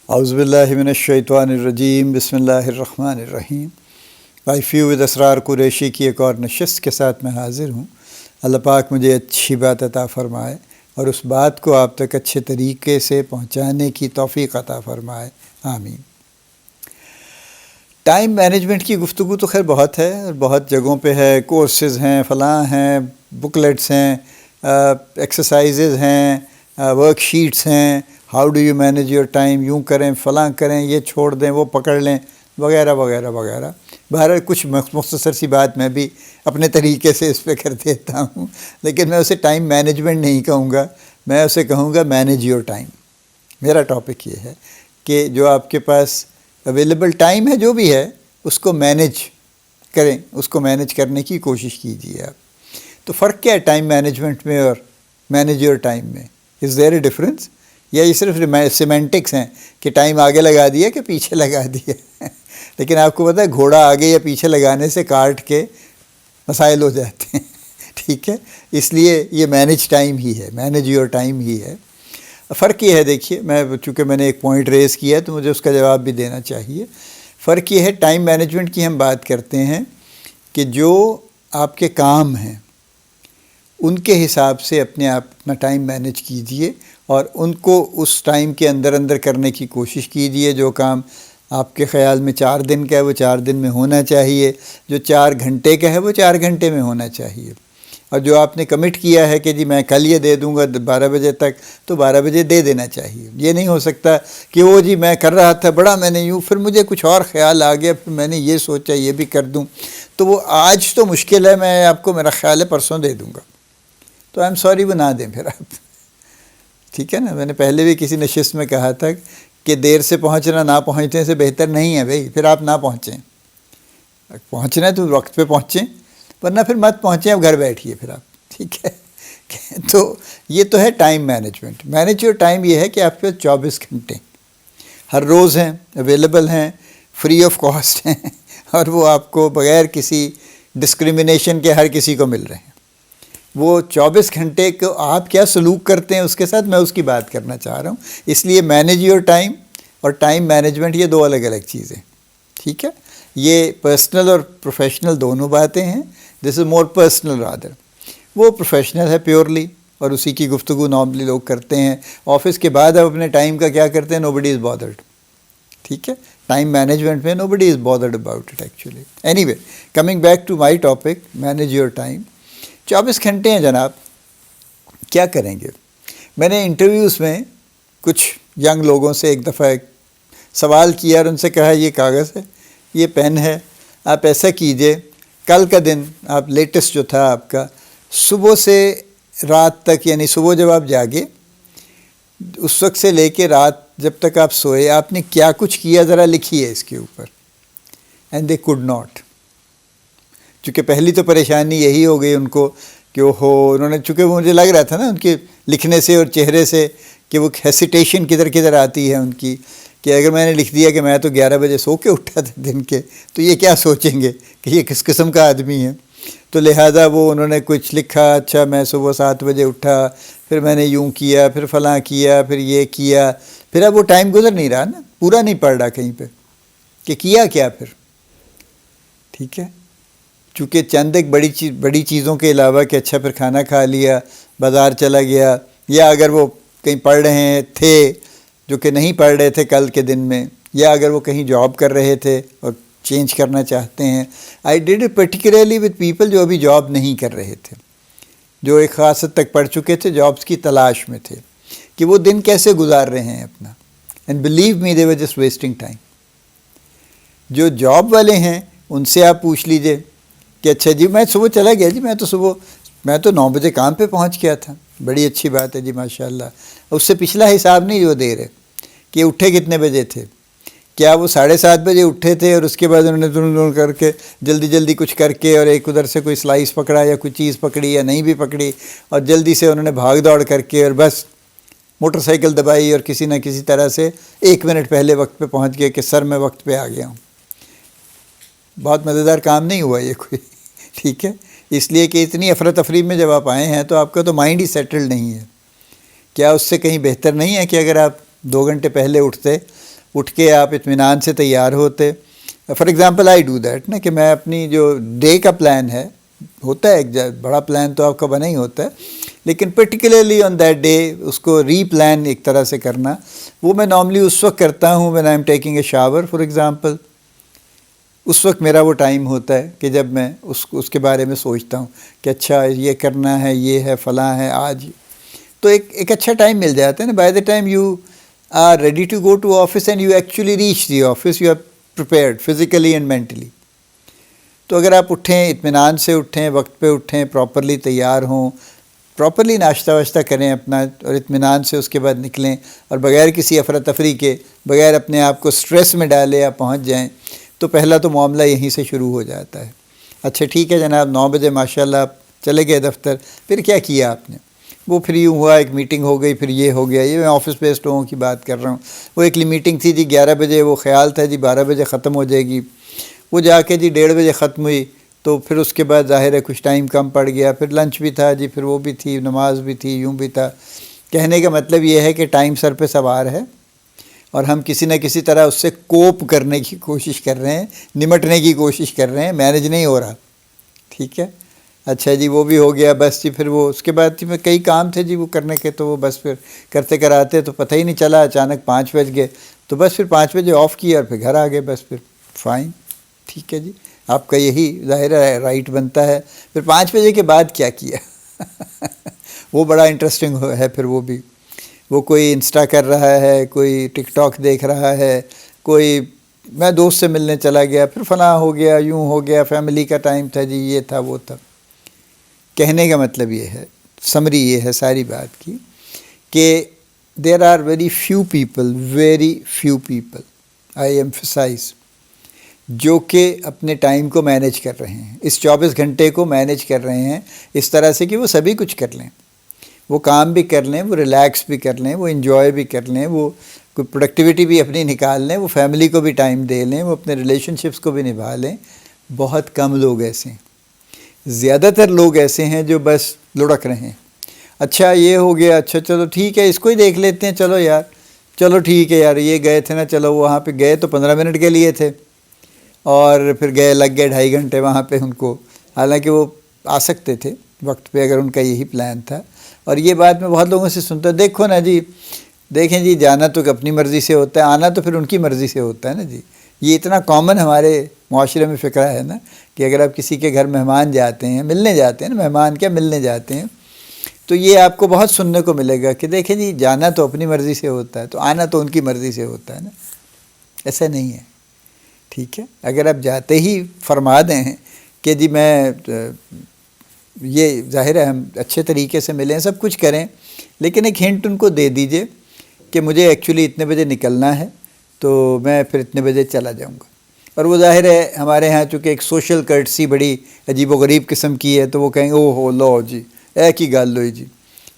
اعوذ باللہ من الشیطان الرجیم، بسم اللہ الرحمن الرحیم۔ وائفیو ود اسرار قریشی کی ایک اور نشست کے ساتھ میں حاضر ہوں۔ اللہ پاک مجھے اچھی بات عطا فرمائے اور اس بات کو آپ تک اچھے طریقے سے پہنچانے کی توفیق عطا فرمائے، آمین۔ ٹائم مینجمنٹ کی گفتگو تو خیر بہت ہے اور بہت جگہوں پہ ہے، کورسز ہیں، فلاں ہیں، بکلیٹس ہیں، ایکسرسائزز ہیں، ورک شیٹس ہیں، how do you manage your time, یوں کریں، فلاں کریں، یہ چھوڑ دیں، وہ پکڑ لیں، وغیرہ وغیرہ وغیرہ۔ بہرحال کچھ مختصر سی بات میں بھی اپنے طریقے سے اس پہ کر دیتا ہوں، لیکن میں اسے ٹائم مینجمنٹ نہیں کہوں گا، میں اسے کہوں گا مینیج یور ٹائم۔ میرا ٹاپک یہ ہے کہ جو آپ کے پاس اویلیبل ٹائم ہے جو بھی ہے اس کو مینیج کریں، اس کو مینیج کرنے کی کوشش کیجیے آپ۔ تو فرق کیا ہے ٹائم مینجمنٹ میں اور مینیج یور ٹائم میں؟ از دیر اے ڈفرینس؟ یا یہ صرف سیمینٹکس ہیں کہ ٹائم آگے لگا دیا کہ پیچھے لگا دیا؟ لیکن آپ کو پتہ ہے گھوڑا آگے یا پیچھے لگانے سے کارٹ کے مسائل ہو جاتے ہیں، ٹھیک ہے؟ اس لیے یہ مینیج ٹائم ہی ہے، مینیج یور ٹائم ہی ہے۔ فرق یہ ہے، دیکھیے چونکہ میں نے ایک پوائنٹ ریز کیا ہے تو مجھے اس کا جواب بھی دینا چاہیے۔ فرق یہ ہے، ٹائم مینجمنٹ کی ہم بات کرتے ہیں کہ جو آپ کے کام ہیں ان کے حساب سے اپنا ٹائم مینیج کیجئے اور ان کو اس ٹائم کے اندر کرنے کی کوشش کیجئے۔ جو کام آپ کے خیال میں 4 دن کا ہے وہ 4 دن میں ہونا چاہیے، جو 4 گھنٹے کا ہے وہ 4 گھنٹے میں ہونا چاہیے، اور جو آپ نے کمٹ کیا ہے کہ جی میں کل یہ دے دوں گا 12 بجے تک، تو 12 بجے دے دینا چاہیے۔ یہ نہیں ہو سکتا کہ وہ جی میں کر رہا تھا بڑا، میں نے یوں، پھر مجھے کچھ اور خیال آ گیا، پھر میں نے یہ سوچا یہ بھی کر دوں، تو وہ آج تو مشکل ہے، میں آپ کو میرا خیال ہے پرسوں دے دوں گا، تو آئی ایم سوری وہ نہ دیں پھر آپ، ٹھیک ہے نا؟ میں نے پہلے بھی کسی نشست میں کہا تھا کہ دیر سے پہنچنا نہ پہنچنے سے بہتر نہیں ہے بھائی، پھر آپ نہ پہنچیں، پہنچنا ہے تو وقت پہ پہنچیں، ورنہ پھر مت پہنچیں، اب گھر بیٹھیے پھر آپ، ٹھیک ہے؟ تو یہ تو ہے time management. Manage your time یہ ہے کہ آپ کے 24 گھنٹے ہر روز ہیں، اویلیبل ہیں، فری آف کاسٹ ہیں، اور وہ آپ کو بغیر کسی ڈسکریمنیشن کے ہر کسی کو مل رہے ہیں۔ وہ 24 گھنٹے کو آپ کیا سلوک کرتے ہیں اس کے ساتھ میں اس کی بات کرنا چاہ رہا ہوں۔ اس لیے مینیج یور ٹائم اور ٹائم مینجمنٹ یہ 2 الگ الگ چیزیں، ٹھیک ہے؟ یہ پرسنل اور پروفیشنل دونوں باتیں ہیں۔ دس از مور پرسنل رادر، وہ پروفیشنل ہے پیورلی، اور اسی کی گفتگو نارملی لوگ کرتے ہیں۔ آفس کے بعد آپ اپنے ٹائم کا کیا کرتے ہیں؟ نو بڈی از بادرڈ، ٹھیک ہے؟ ٹائم مینجمنٹ میں nobody is bothered about it actually. Anyway, coming back to my topic, manage your time. 24 گھنٹے ہیں جناب، کیا کریں گے؟ میں نے انٹرویوز میں کچھ ینگ لوگوں سے ایک دفعہ ایک سوال کیا اور ان سے کہا یہ کاغذ ہے، یہ پین ہے، آپ ایسا کیجئے، کل کا دن آپ لیٹسٹ جو تھا آپ کا، صبح سے رات تک، یعنی صبح جب آپ جاگے اس وقت سے لے کے رات جب تک آپ سوئے، آپ نے کیا کچھ کیا ذرا لکھیے اس کے اوپر۔ اینڈ دے کوڈ ناٹ، چونکہ پہلی تو پریشانی یہی ہو گئی ان کو کہ انہوں نے، چونکہ مجھے لگ رہا تھا نا ان کے لکھنے سے اور چہرے سے کہ وہ ہیسیٹیشن کدھر آتی ہے ان کی، کہ اگر میں نے لکھ دیا کہ میں تو 11 بجے سو کے اٹھا تھا دن کے، تو یہ کیا سوچیں گے کہ یہ کس قسم کا آدمی ہے؟ تو لہٰذا وہ انہوں نے کچھ لکھا، اچھا میں صبح 7 بجے اٹھا، پھر میں نے یوں کیا، پھر فلاں کیا، پھر یہ کیا، پھر اب وہ ٹائم گزر نہیں رہا نا، پورا نہیں پڑ رہا کہیں پہ کہ کیا کیا پھر، ٹھیک ہے؟ چونکہ چند ایک بڑی چیزوں کے علاوہ کہ اچھا پھر کھانا کھا لیا، بازار چلا گیا، یا اگر وہ کہیں پڑھ رہے تھے جو کہ نہیں پڑھ رہے تھے کل کے دن میں، یا اگر وہ کہیں جاب کر رہے تھے اور چینج کرنا چاہتے ہیں۔ I did it particularly with people جو ابھی جاب نہیں کر رہے تھے، جو ایک خاص حد تک پڑھ چکے تھے، جابس کی تلاش میں تھے، کہ وہ دن کیسے گزار رہے ہیں اپنا۔ And believe me they were just wasting time. جو جاب والے ہیں ان سے آپ پوچھ لیجئے کہ اچھا جی میں صبح چلا گیا جی، میں تو 9 بجے کام پہ پہنچ گیا تھا، بڑی اچھی بات ہے جی ماشاءاللہ۔ اس سے پچھلا حساب نہیں جو دے رہے کہ اٹھے کتنے بجے تھے، کیا وہ 7:30 بجے اٹھے تھے اور اس کے بعد انہوں نے دون کر کے جلدی کچھ کر کے، اور ایک ادھر سے کوئی سلائس پکڑا یا کوئی چیز پکڑی یا نہیں بھی پکڑی، اور جلدی سے انہوں نے بھاگ دوڑ کر کے اور بس موٹر سائیکل دبائی اور کسی نہ کسی طرح سے 1 منٹ پہلے وقت پہ پہنچ گئے کہ سر میں وقت پہ آ گیا ہوں۔ بہت مزیدار کام نہیں ہوا یہ کوئی، ٹھیک ہے؟ اس لیے کہ اتنی افراتفری میں جب آپ آئے ہیں تو آپ کا تو مائنڈ ہی سیٹل نہیں ہے۔ کیا اس سے کہیں بہتر نہیں ہے کہ اگر آپ 2 گھنٹے پہلے اٹھتے اٹھ کے آپ اطمینان سے تیار ہوتے. For example I do that نا کہ میں اپنی جو ڈے کا پلان ہے, ہوتا ہے ایک بڑا پلان تو آپ کا بنا ہی ہوتا ہے, لیکن پرٹیکولرلی آن دیٹ ڈے اس کو ری پلان ایک طرح سے کرنا, وہ میں نارملی اس وقت کرتا ہوں when I am taking a shower for example. اس وقت میرا وہ ٹائم ہوتا ہے کہ جب میں اس کے بارے میں سوچتا ہوں کہ اچھا یہ کرنا ہے, یہ ہے, فلاں ہے آج. تو ایک اچھا ٹائم مل جاتا ہے نا. By the time you are ready to go to office and you actually reach the office, you are prepared physically and mentally. تو اگر آپ اٹھیں, اطمینان سے اٹھیں, وقت پہ اٹھیں, پراپرلی تیار ہوں, پراپرلی ناشتہ واشتہ کریں اپنا, اور اطمینان سے اس کے بعد نکلیں, اور بغیر کسی افراتفری کے, بغیر اپنے آپ کو سٹریس میں ڈالے آپ پہنچ جائیں, تو پہلا تو معاملہ یہیں سے شروع ہو جاتا ہے. اچھا ٹھیک ہے جناب, 9 بجے ماشاء اللہ آپ چلے گئے دفتر, پھر کیا کیا آپ نے؟ وہ پھر یوں ہوا, ایک میٹنگ ہو گئی, پھر یہ ہو گیا. یہ میں آفس بیسڈ لوگوں کی بات کر رہا ہوں. وہ ایک میٹنگ تھی جی 11 بجے, وہ خیال تھا جی 12 بجے ختم ہو جائے گی, وہ جا کے جی 1:30 بجے ختم ہوئی. تو پھر اس کے بعد ظاہر ہے کچھ ٹائم کم پڑ گیا, پھر لنچ بھی تھا جی, پھر وہ بھی تھی, نماز بھی تھی, یوں بھی تھا. کہنے کا مطلب یہ ہے کہ ٹائم سر پہ سوار ہے, اور ہم کسی نہ کسی طرح اس سے کوپ کرنے کی کوشش کر رہے ہیں, نمٹنے کی کوشش کر رہے ہیں, مینج نہیں ہو رہا. ٹھیک ہے, اچھا جی وہ بھی ہو گیا. بس جی پھر وہ اس کے بعد جی میں کئی کام تھے جی وہ کرنے کے, تو وہ بس پھر کرتے کراتے تو پتہ ہی نہیں چلا, اچانک 5 بج گئے. تو بس پھر 5 بجے آف کیا اور پھر گھر آ گئے. بس پھر فائن, ٹھیک ہے جی, آپ کا یہی ظاہر ہے رائٹ بنتا ہے. پھر 5 بجے کے بعد کیا کیا وہ بڑا انٹرسٹنگ ہے. پھر وہ کوئی انسٹا کر رہا ہے, کوئی ٹک ٹاک دیکھ رہا ہے, کوئی میں دوست سے ملنے چلا گیا, پھر فلاں ہو گیا, یوں ہو گیا, فیملی کا ٹائم تھا جی, یہ تھا وہ تھا. کہنے کا مطلب یہ ہے, سمری یہ ہے ساری بات کی, کہ there are very few people I emphasize, جو کہ اپنے ٹائم کو مینیج کر رہے ہیں, اس 24 گھنٹے کو مینیج کر رہے ہیں اس طرح سے کہ وہ سبھی کچھ کر لیں, وہ کام بھی کر لیں, وہ ریلیکس بھی کر لیں, وہ انجوائے بھی کر لیں, وہ کوئی پروڈکٹیوٹی بھی اپنی نکال لیں, وہ فیملی کو بھی ٹائم دے لیں, وہ اپنے ریلیشن شپس کو بھی نبھا لیں. بہت کم لوگ ایسے ہیں. زیادہ تر لوگ ایسے ہیں جو بس لڑک رہے ہیں. اچھا یہ ہو گیا, اچھا چلو ٹھیک ہے اس کو ہی دیکھ لیتے ہیں, چلو یار چلو ٹھیک ہے یار, یہ گئے تھے نا, چلو وہاں پہ گئے تو 15 منٹ کے لیے تھے, اور پھر گئے لگ گئے 2.5 گھنٹے وہاں پہ ان کو, حالانکہ وہ آ سکتے تھے وقت پہ اگر ان کا یہی پلان تھا. اور یہ بات میں بہت لوگوں سے سنتا ہوں, دیکھو نا جی, دیکھیں جی جانا تو اپنی مرضی سے ہوتا ہے, آنا تو پھر ان کی مرضی سے ہوتا ہے نا جی. یہ اتنا کامن ہمارے معاشرے میں فقرہ ہے نا, کہ اگر آپ کسی کے گھر مہمان جاتے ہیں, ملنے جاتے ہیں نا, مہمان کیا ملنے جاتے ہیں, تو یہ آپ کو بہت سننے کو ملے گا کہ دیکھیں جی جانا تو اپنی مرضی سے ہوتا ہے, تو آنا تو ان کی مرضی سے ہوتا ہے نا. ایسا نہیں ہے. ٹھیک ہے, اگر آپ جاتے ہی فرما دیں کہ جی میں, یہ ظاہر ہے ہم اچھے طریقے سے ملیں, سب کچھ کریں, لیکن ایک ہنٹ ان کو دے دیجئے کہ مجھے ایکچولی اتنے بجے نکلنا ہے, تو میں پھر اتنے بجے چلا جاؤں گا. اور وہ ظاہر ہے ہمارے ہاں چونکہ ایک سوشل کرٹسی بڑی عجیب و غریب قسم کی ہے, تو وہ کہیں گے او ہو لو جی ایک ہی گال لوئی جی,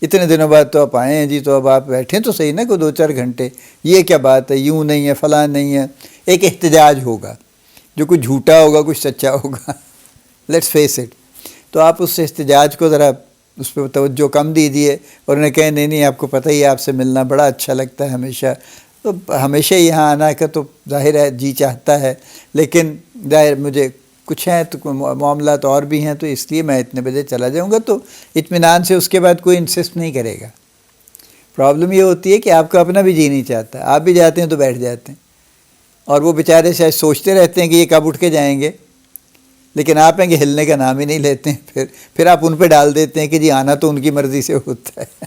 اتنے دنوں بعد تو آپ آئے ہیں جی, تو اب آپ بیٹھیں تو صحیح نا کوئی 2-4 گھنٹے, یہ کیا بات ہے, یوں نہیں ہے, فلاں نہیں ہے. ایک احتجاج ہوگا, جو کچھ جھوٹا ہوگا کچھ سچا ہوگا, لیٹس فیس اٹ. تو آپ اس احتجاج کو ذرا اس پہ توجہ کم دیجیے, اور انہیں کہیں نہیں آپ کو پتہ ہی ہے آپ سے ملنا بڑا اچھا لگتا ہے ہمیشہ, تو ہمیشہ یہاں آنا کا تو ظاہر ہے جی چاہتا ہے, لیکن ظاہر مجھے کچھ ہیں تو معاملات اور بھی ہیں, تو اس لیے میں اتنے بجے چلا جاؤں گا. تو اطمینان سے اس کے بعد کوئی انسسٹ نہیں کرے گا. پرابلم یہ ہوتی ہے کہ آپ کا اپنا بھی جی نہیں چاہتا, آپ بھی جاتے ہیں تو بیٹھ جاتے ہیں, اور وہ بیچارے شاید سوچتے رہتے ہیں کہ یہ کب اٹھ کے جائیں گے, لیکن آپ ہیں کہ ہلنے کا نام ہی نہیں لیتے ہیں. پھر آپ ان پہ ڈال دیتے ہیں کہ جی آنا تو ان کی مرضی سے ہوتا ہے.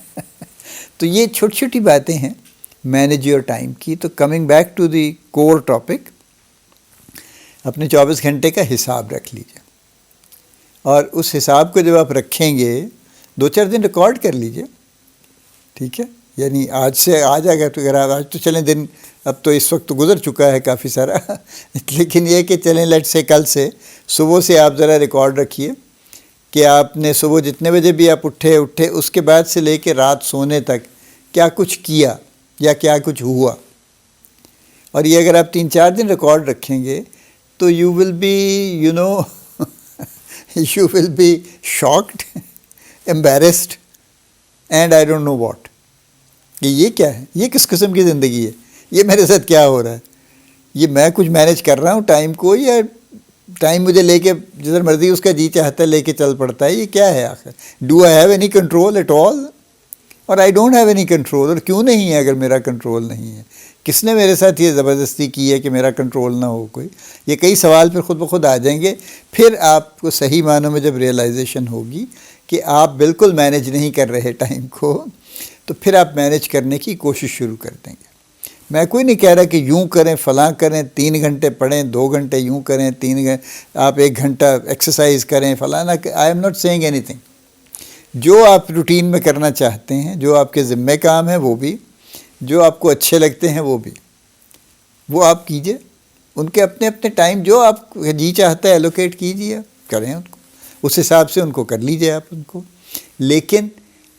تو یہ چھوٹی چھوٹی باتیں ہیں مینیج یور ٹائم کی. تو coming back to the core topic, اپنے 24 گھنٹے کا حساب رکھ لیجیے, اور اس حساب کو جب آپ رکھیں گے 2-4 دن ریکارڈ کر لیجیے. ٹھیک ہے, یعنی آج سے آج آ گیا تو اگر آج تو چلیں دن, اب تو اس وقت تو گزر چکا ہے کافی سارا, لیکن یہ کہ چلیں لیٹ سے کل سے صبح سے آپ ذرا ریکارڈ رکھیے کہ آپ نے صبح جتنے بجے بھی آپ اٹھے, اس کے بعد سے لے کے رات سونے تک کیا کچھ کیا یا کیا کچھ ہوا. اور یہ اگر آپ 3-4 دن ریکارڈ رکھیں گے تو you will be you will be shocked, embarrassed and I don't know what, کہ یہ کیا ہے, یہ کس قسم کی زندگی ہے, یہ میرے ساتھ کیا ہو رہا ہے؟ یہ میں کچھ مینیج کر رہا ہوں ٹائم کو، یا ٹائم مجھے لے کے جدھر مرضی اس کا جی چاہتا ہے لے کے چل پڑتا ہے؟ یہ کیا ہے آخر؟ Do I have any control at all? اور I don't have any control. اور کیوں نہیں ہے اگر میرا کنٹرول نہیں ہے؟ کس نے میرے ساتھ یہ زبردستی کی ہے کہ میرا کنٹرول نہ ہو کوئی؟ یہ کئی سوال پھر خود بخود آ جائیں گے. پھر آپ کو صحیح معنوں میں جب ریئلائزیشن ہوگی کہ آپ بالکل مینیج نہیں کر رہے ٹائم کو، تو پھر آپ مینیج کرنے کی کوشش شروع کر دیں گے. میں کوئی نہیں کہہ رہا کہ یوں کریں فلاں کریں، 3 گھنٹے پڑھیں، 2 گھنٹے یوں کریں، 3 گھنٹے آپ 1 گھنٹہ ایکسرسائز کریں، فلانا. I am not seeing anything. جو آپ روٹین میں کرنا چاہتے ہیں، جو آپ کے ذمہ کام ہیں وہ بھی، جو آپ کو اچھے لگتے ہیں وہ بھی، وہ آپ کیجئے. ان کے اپنے اپنے ٹائم جو آپ جی چاہتا ہے ایلوکیٹ کیجئے، کریں ان کو، اس حساب سے ان کو کر لیجئے آپ ان کو. لیکن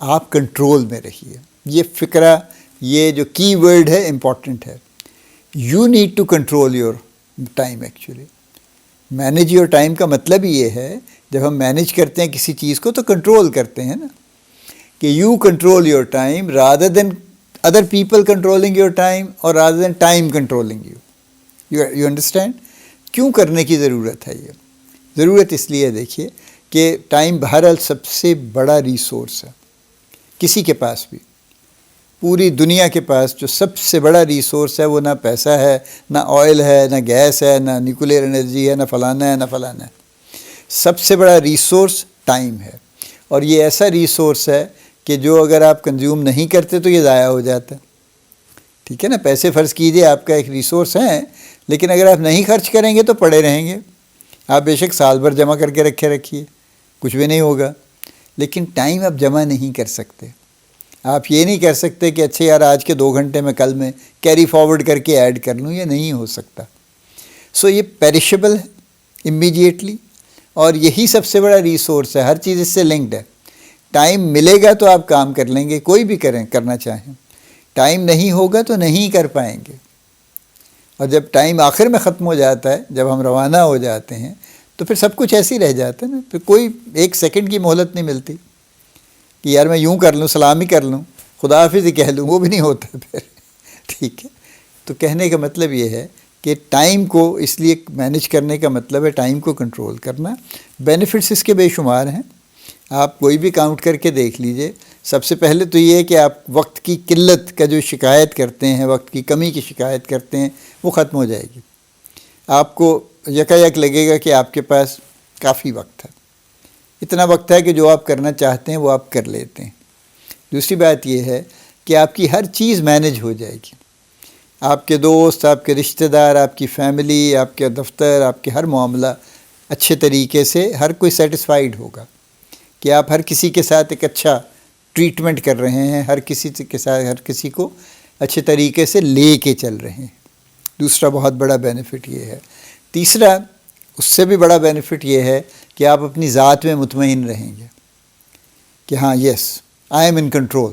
آپ کنٹرول میں رہیے. یہ فکرہ، یہ جو کی ورڈ ہے امپورٹنٹ ہے. You need to control your time. Actually manage your time کا مطلب یہ ہے، جب ہم مینیج کرتے ہیں کسی چیز کو تو کنٹرول کرتے ہیں نا، کہ you control your time rather than other people controlling your time, اور rather than time controlling you. You understand کیوں کرنے کی ضرورت ہے؟ یہ ضرورت اس لیے دیکھیے کہ ٹائم بہرحال سب سے بڑا ریسورس ہے کسی کے پاس بھی. پوری دنیا کے پاس جو سب سے بڑا ریسورس ہے وہ نہ پیسہ ہے، نہ آئل ہے، نہ گیس ہے، نہ نیوکلیئر انرجی ہے، نہ فلانا ہے، نہ فلانا ہے. سب سے بڑا ریسورس ٹائم ہے. اور یہ ایسا ریسورس ہے کہ جو اگر آپ کنزیوم نہیں کرتے تو یہ ضائع ہو جاتا ہے. ٹھیک ہے نا؟ پیسے فرض کیجئے آپ کا ایک ریسورس ہیں، لیکن اگر آپ نہیں خرچ کریں گے تو پڑے رہیں گے. آپ بے شک سال بھر جمع کر کے رکھیے، کچھ بھی نہیں ہوگا. لیکن ٹائم آپ جمع نہیں کر سکتے. آپ یہ نہیں کر سکتے کہ اچھا یار آج کے 2 گھنٹے میں کل میں کیری فارورڈ کر کے ایڈ کر لوں. یہ نہیں ہو سکتا. سو یہ پیرشیبل ہے امیڈیٹلی، اور یہی سب سے بڑا ریسورس ہے. ہر چیز اس سے لنکڈ ہے. ٹائم ملے گا تو آپ کام کر لیں گے، کوئی بھی کرنا چاہیں. ٹائم نہیں ہوگا تو نہیں کر پائیں گے. اور جب ٹائم آخر میں ختم ہو جاتا ہے، جب ہم روانہ ہو جاتے ہیں، تو پھر سب کچھ ایسے ہی رہ جاتا ہے نا. پھر کوئی 1 سیکنڈ کی مہلت نہیں ملتی کہ یار میں یوں کر لوں، سلام ہی کر لوں، خدا حافظ ہی کہہ لوں. وہ بھی نہیں ہوتا پھر. ٹھیک ہے؟ تو کہنے کا مطلب یہ ہے کہ ٹائم کو اس لیے مینیج کرنے کا مطلب ہے ٹائم کو کنٹرول کرنا. بینیفٹس اس کے بے شمار ہیں. آپ کوئی بھی کاؤنٹ کر کے دیکھ لیجئے. سب سے پہلے تو یہ ہے کہ آپ وقت کی قلت کا جو شکایت کرتے ہیں، وقت کی کمی کی شکایت کرتے ہیں، وہ ختم ہو جائے گی. آپ کو یکایک لگے گا کہ آپ کے پاس کافی وقت ہے. اتنا وقت ہے کہ جو آپ کرنا چاہتے ہیں وہ آپ کر لیتے ہیں. دوسری بات یہ ہے کہ آپ کی ہر چیز مینیج ہو جائے گی. آپ کے دوست، آپ کے رشتہ دار، آپ کی فیملی، آپ کے دفتر، آپ کے ہر معاملہ اچھے طریقے سے ہر کوئی سیٹسفائیڈ ہوگا کہ آپ ہر کسی کے ساتھ ایک اچھا ٹریٹمنٹ کر رہے ہیں، ہر کسی کے ساتھ ہر کسی کو اچھے طریقے سے لے کے چل رہے ہیں. دوسرا بہت بڑا بینیفٹ یہ ہے. تیسرا اس سے بھی بڑا بینیفٹ یہ ہے کہ آپ اپنی ذات میں مطمئن رہیں گے کہ ہاں yes I am in control.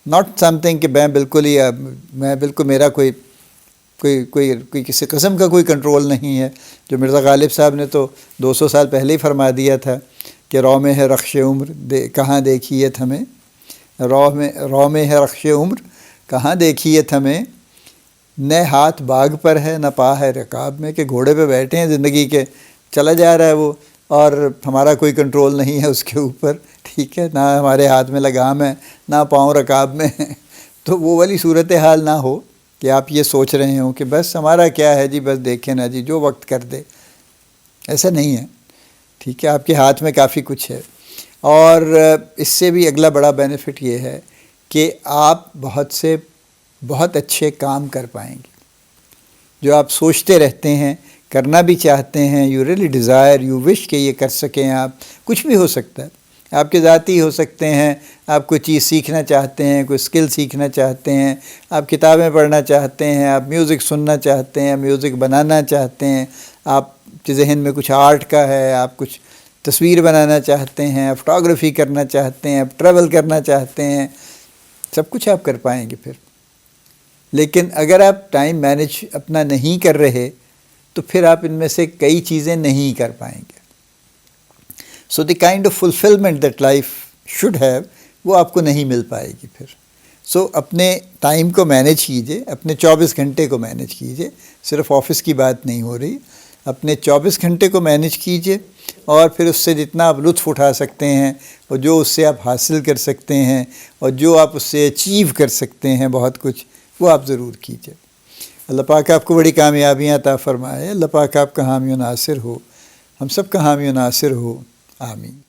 Not something کہ میں بالکل میرا کوئی کسی قسم کا کوئی کنٹرول نہیں ہے. جو مرزا غالب صاحب نے تو 200 سال پہلے ہی فرما دیا تھا کہ رو میں ہے رخش عمر کہاں دیکھیت ہمیں، رو میں ہے رخش عمر کہاں دیکھیت ہمیں، نہ ہاتھ باغ پر ہے نہ پا ہے رکاب میں. کہ گھوڑے پہ بیٹھے ہیں زندگی کے، چلا جا رہا ہے وہ، اور ہمارا کوئی کنٹرول نہیں ہے اس کے اوپر. ٹھیک ہے؟ نہ ہمارے ہاتھ میں لگام ہے، نہ پاؤں رکاب میں ہے. تو وہ والی صورتحال نہ ہو کہ آپ یہ سوچ رہے ہوں کہ بس ہمارا کیا ہے جی، بس دیکھیں نا جی جو وقت کر دے. ایسا نہیں ہے. ٹھیک ہے؟ آپ کے ہاتھ میں کافی کچھ ہے. اور اس سے بھی اگلا بڑا بینیفٹ یہ ہے کہ آپ بہت اچھے کام کر پائیں گے. جو آپ سوچتے رہتے ہیں، کرنا بھی چاہتے ہیں، you really Dzire, you wish کہ یہ کر سکیں آپ. کچھ بھی ہو سکتا ہے. آپ کے ذاتی ہو سکتے ہیں، آپ کوئی چیز سیکھنا چاہتے ہیں، کوئی اسکل سیکھنا چاہتے ہیں، آپ کتابیں پڑھنا چاہتے ہیں، آپ میوزک سننا چاہتے ہیں، میوزک بنانا چاہتے ہیں، آپ کے ذہن میں کچھ آرٹ کا ہے، آپ کچھ تصویر بنانا چاہتے ہیں، آپ فوٹوگرافی کرنا چاہتے ہیں، آپ ٹریول کرنا چاہتے ہیں. سب کچھ آپ کر پائیں گے پھر. لیکن اگر آپ ٹائم مینیج اپنا نہیں کر رہے تو پھر آپ ان میں سے کئی چیزیں نہیں کر پائیں گے. So the kind of fulfilment that life should have وہ آپ کو نہیں مل پائے گی پھر. سو اپنے ٹائم کو مینیج کیجئے، اپنے 24 گھنٹے کو مینیج کیجئے، صرف آفس کی بات نہیں ہو رہی، اپنے 24 گھنٹے کو مینیج کیجئے، اور پھر اس سے جتنا آپ لطف اٹھا سکتے ہیں اور جو اس سے آپ حاصل کر سکتے ہیں اور جو آپ اس سے اچیو کر سکتے ہیں بہت کچھ، وہ آپ ضرور کیجئے۔ اللہ پاک آپ کو بڑی کامیابیاں عطا فرمائے، اللہ پاک آپ کا حامی و ناصر ہو، ہم سب کا حامی و ناصر ہو، آمین۔